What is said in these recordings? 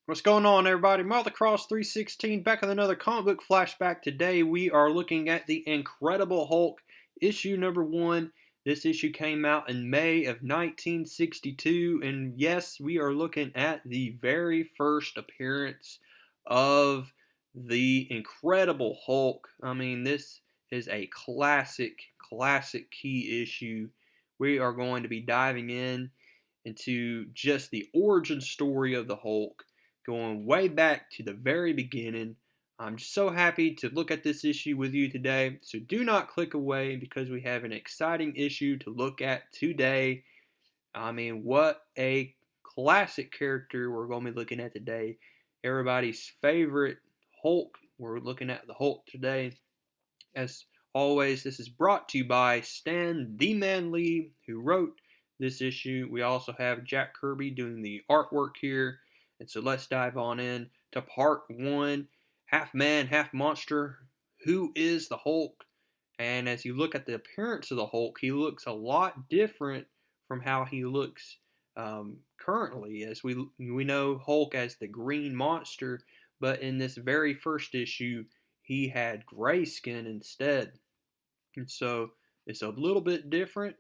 What's going on, everybody? Mothercross 316 back with another comic book flashback. Today we are looking at the Incredible Hulk, issue number 1. This issue came out in May of 1962, and yes, we are looking at the very first appearance of the Incredible Hulk. I mean, this is a classic key issue. We are going to be diving into just the origin story of the Hulk, going way back to the very beginning. I'm just so happy to look at this issue with you today. So do not click away because we have an exciting issue to look at today. I mean, what a classic character we're going to be looking at today. Everybody's favorite Hulk. We're looking at the Hulk today. As always, this is brought to you by Stan the Man Lee, who wrote this issue. We also have Jack Kirby doing the artwork here. And so let's dive on in to part 1. Half man, half monster. Who is the Hulk? And as you look at the appearance of the Hulk, he looks a lot different from how he looks currently. As we know Hulk as the green monster, but in this very first issue, he had gray skin instead. And so it's a little bit different,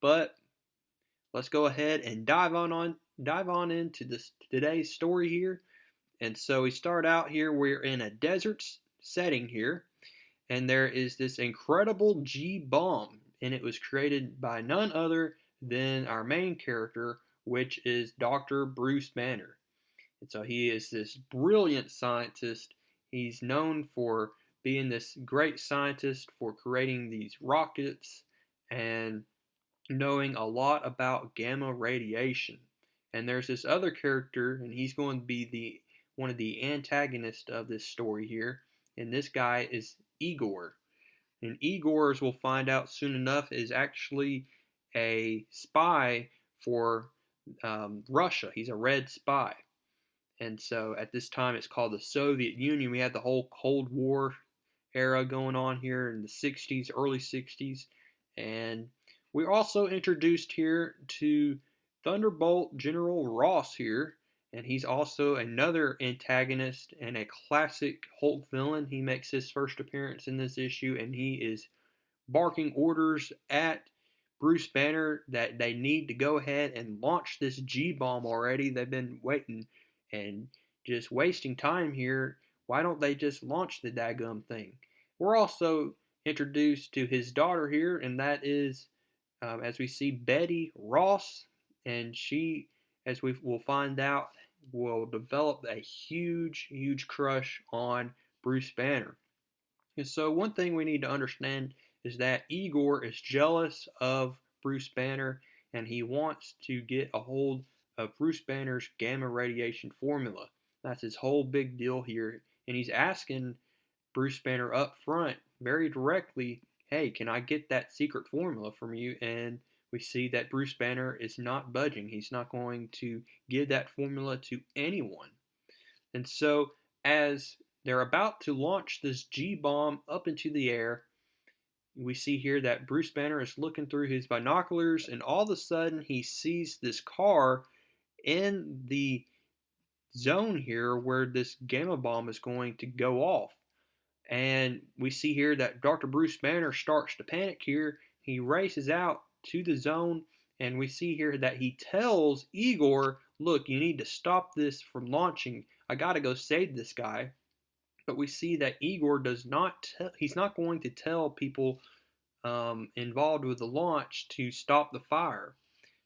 but let's go ahead and dive on into this today's story here. And so we start out here, we're in a desert setting here, and there is this incredible G bomb, and it was created by none other than our main character, which is Dr. Bruce Banner. And so he is this brilliant scientist. He's known for being this great scientist for creating these rockets and knowing a lot about gamma radiation. And there's this other character, and he's going to be the one of the antagonists of this story here. And this guy is Igor. And Igor, as we'll find out soon enough, is actually a spy for Russia. He's a red spy. And so at this time, it's called the Soviet Union. We had the whole Cold War era going on here in the 60s, early 60s. And we're also introduced here to Thunderbolt General Ross here. And he's also another antagonist and a classic Hulk villain. He makes his first appearance in this issue, and he is barking orders at Bruce Banner that they need to go ahead and launch this G bomb already. They've been waiting and just wasting time here. Why don't they just launch the daggum thing? We're also introduced to his daughter here, and that is, as we see, Betty Ross, and she, as we will find out, will develop a huge crush on Bruce Banner. And so one thing we need to understand is that Igor is jealous of Bruce Banner, and he wants to get a hold of Bruce Banner's gamma radiation formula. That's his whole big deal here. And he's asking Bruce Banner up front, very directly, hey, can I get that secret formula from you? And we see that Bruce Banner is not budging. He's not going to give that formula to anyone. And so, as they're about to launch this G bomb up into the air, we see here that Bruce Banner is looking through his binoculars, and all of a sudden he sees this car in the zone here where this gamma bomb is going to go off. And we see here that Dr. Bruce Banner starts to panic here. He races out to the zone, and we see here that he tells Igor, look, you need to stop this from launching. I got to go save this guy. But we see that Igor does not he's not going to tell people involved with the launch to stop the fire.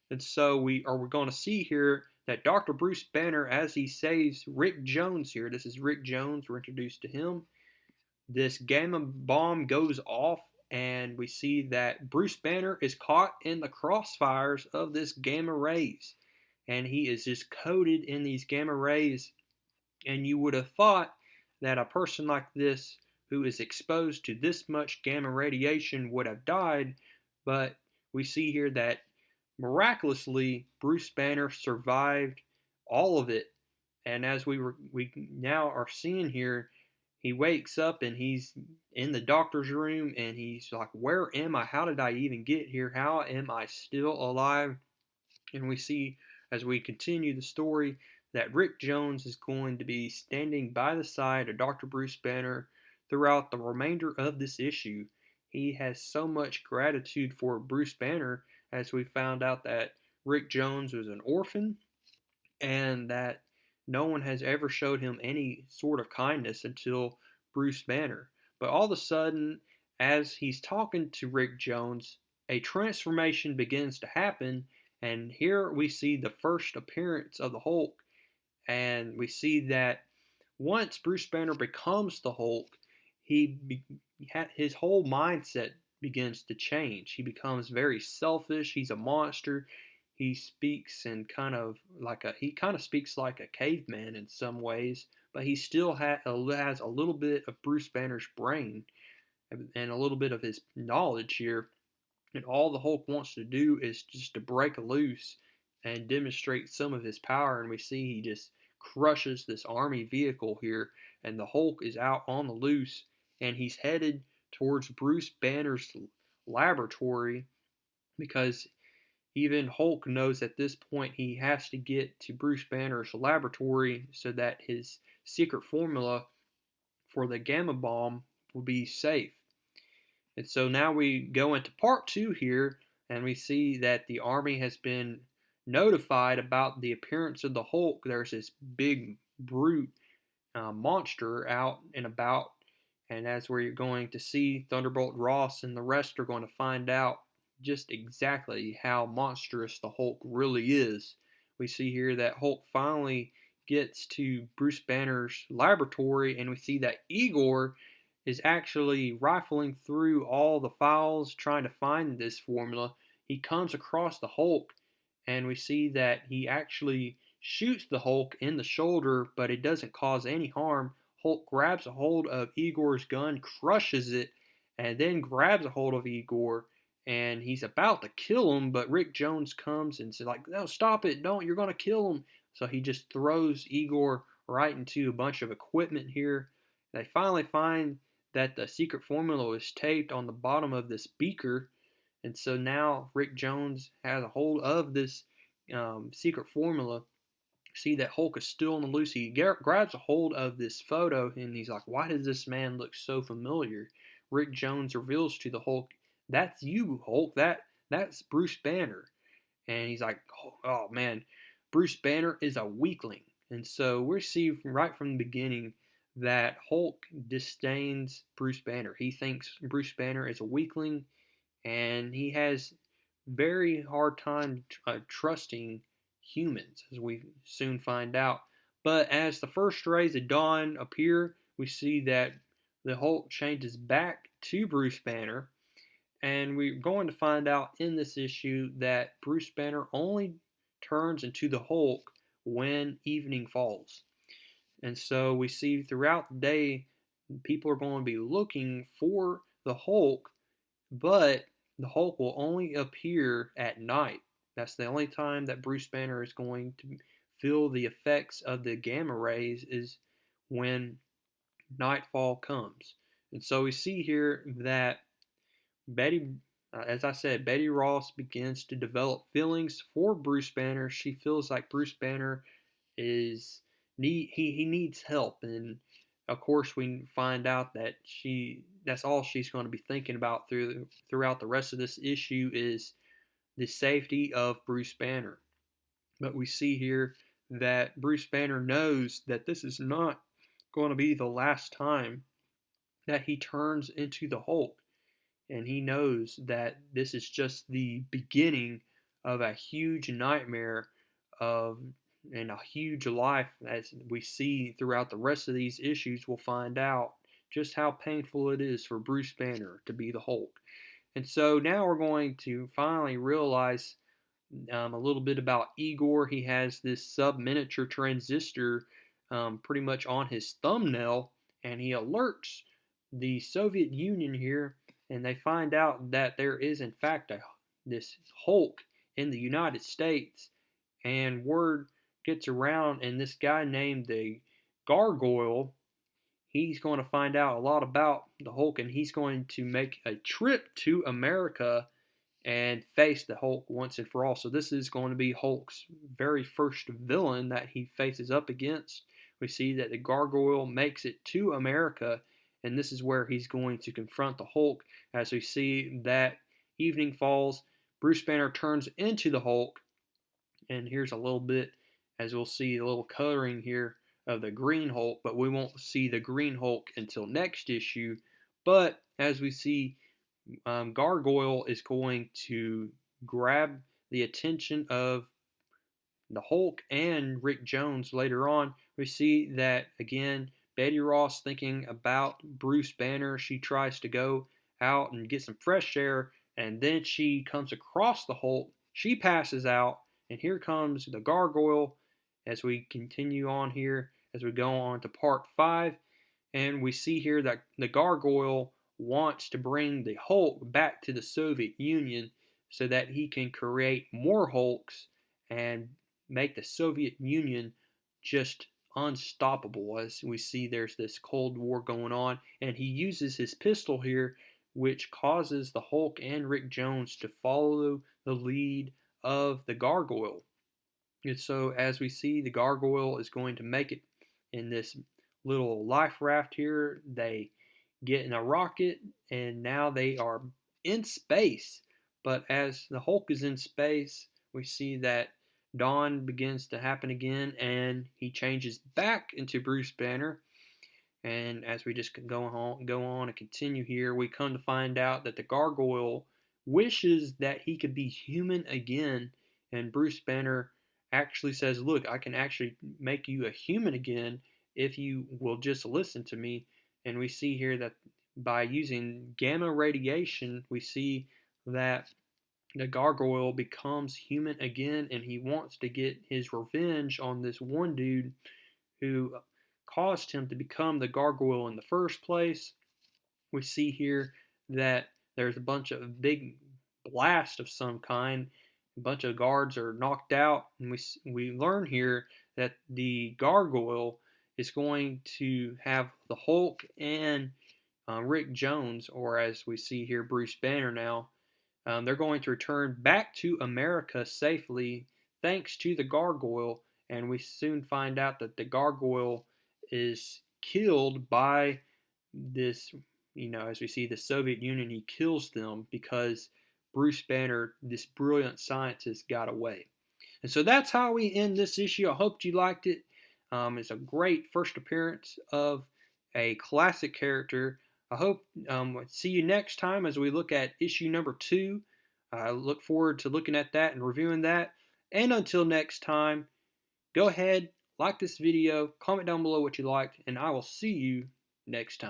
And so we're going to see here that Dr. Bruce Banner, as he saves Rick Jones here, this is Rick Jones, we're introduced to him. This gamma bomb goes off, and we see that Bruce Banner is caught in the crossfires of this gamma rays. And he is just coated in these gamma rays. And you would have thought that a person like this, who is exposed to this much gamma radiation, would have died, but we see here that miraculously Bruce Banner survived all of it. And as we now are seeing here, he wakes up and he's in the doctor's room, and he's like, where am I? How did I even get here? How am I still alive? And we see, as we continue the story, that Rick Jones is going to be standing by the side of Dr. Bruce Banner throughout the remainder of this issue. He has so much gratitude for Bruce Banner as we found out that Rick Jones was an orphan and that no one has ever showed him any sort of kindness until Bruce Banner. But all of a sudden, as he's talking to Rick Jones, a transformation begins to happen, and here we see the first appearance of the Hulk, and we see that once Bruce Banner becomes the Hulk, he his whole mindset begins to change. He becomes very selfish. He's a monster. He speaks in he kind of speaks like a caveman in some ways, but he still has a little bit of Bruce Banner's brain and a little bit of his knowledge here, and all the Hulk wants to do is just to break loose and demonstrate some of his power. And we see he just crushes this army vehicle here, and the Hulk is out on the loose, and he's headed towards Bruce Banner's laboratory because even Hulk knows at this point he has to get to Bruce Banner's laboratory so that his secret formula for the gamma bomb will be safe. And so now we go into part two here, and we see that the army has been notified about the appearance of the Hulk. There's this big brute monster out and about, and as we're going to see, Thunderbolt Ross and the rest are going to find out just exactly how monstrous the Hulk really is. We see here that Hulk finally gets to Bruce Banner's laboratory, and we see that Igor is actually rifling through all the files trying to find this formula. He comes across the Hulk, and we see that he actually shoots the Hulk in the shoulder, but it doesn't cause any harm. Hulk grabs a hold of Igor's gun, crushes it, and then grabs a hold of Igor, and he's about to kill him, but Rick Jones comes and says, like, no, stop it, don't, you're going to kill him. So he just throws Igor right into a bunch of equipment here. They finally find that the secret formula was taped on the bottom of this beaker, and so now Rick Jones has a hold of this secret formula. See that Hulk is still on the loose. He grabs a hold of this photo, and he's like, why does this man look so familiar? Rick Jones reveals to the Hulk, that's you, Hulk. That's Bruce Banner. And he's like, oh man, Bruce Banner is a weakling. And so we see right from the beginning that Hulk disdains Bruce Banner. He thinks Bruce Banner is a weakling, and he has very hard time trusting humans, as we soon find out. But as the first rays of dawn appear, we see that the Hulk changes back to Bruce Banner, and we're going to find out in this issue that Bruce Banner only turns into the Hulk when evening falls. And so we see throughout the day, people are going to be looking for the Hulk, but the Hulk will only appear at night. That's the only time that Bruce Banner is going to feel the effects of the gamma rays, is when nightfall comes. And so we see here that as I said, Betty Ross begins to develop feelings for Bruce Banner. She feels like Bruce Banner he needs help, and of course we find out that that's all she's going to be thinking about throughout the rest of this issue is the safety of Bruce Banner. But we see here that Bruce Banner knows that this is not going to be the last time that he turns into the Hulk, and he knows that this is just the beginning of a huge nightmare of and a huge life. As we see throughout the rest of these issues, we'll find out just how painful it is for Bruce Banner to be the Hulk. And so now we're going to finally realize a little bit about Igor. He has this sub-miniature transistor pretty much on his thumbnail, and he alerts the Soviet Union here, and they find out that there is in fact this Hulk in the United States, and word gets around, and this guy named the Gargoyle, he's going to find out a lot about the Hulk, and he's going to make a trip to America and face the Hulk once and for all. So this is going to be Hulk's very first villain that he faces up against. We see that the Gargoyle makes it to America, and this is where he's going to confront the Hulk. As we see that evening falls, Bruce Banner turns into the Hulk, and here's a little bit, as we'll see, a little coloring here of the Green Hulk, but we won't see the Green Hulk until next issue. But as we see, Gargoyle is going to grab the attention of the Hulk and Rick Jones later on. We see that again, Betty Ross thinking about Bruce Banner. She tries to go out and get some fresh air, and then she comes across the Hulk. She passes out, and here comes the Gargoyle as we continue on here, as we go on to part 5. And we see here that the Gargoyle wants to bring the Hulk back to the Soviet Union so that he can create more Hulks and make the Soviet Union just unstoppable. As we see, there's this Cold War going on, and he uses his pistol here, which causes the Hulk and Rick Jones to follow the lead of the Gargoyle. And so, as we see, the Gargoyle is going to make it in this little life raft here. They get in a rocket, and now they are in space. But as the Hulk is in space, we see that dawn begins to happen again, and he changes back into Bruce Banner. And as we just go on and continue here, we come to find out that the Gargoyle wishes that he could be human again, and Bruce Banner actually says, "Look, I can actually make you a human again if you will just listen to me." And we see here that by using gamma radiation, we see that the Gargoyle becomes human again, and he wants to get his revenge on this one dude who caused him to become the Gargoyle in the first place. We see here that there's a bunch of big blast of some kind. A bunch of guards are knocked out, and we learn here that the Gargoyle is going to have the Hulk and Rick Jones, or as we see here, Bruce Banner now. They're going to return back to America safely thanks to the Gargoyle, and we soon find out that the Gargoyle is killed by this, as we see the Soviet Union, he kills them because Bruce Banner, this brilliant scientist, got away. And so that's how we end this issue. I hope you liked it. It's a great first appearance of a classic character. I hope see you next time as we look at issue number 2. I look forward to looking at that and reviewing that. And until next time, go ahead, like this video, comment down below what you liked, and I will see you next time.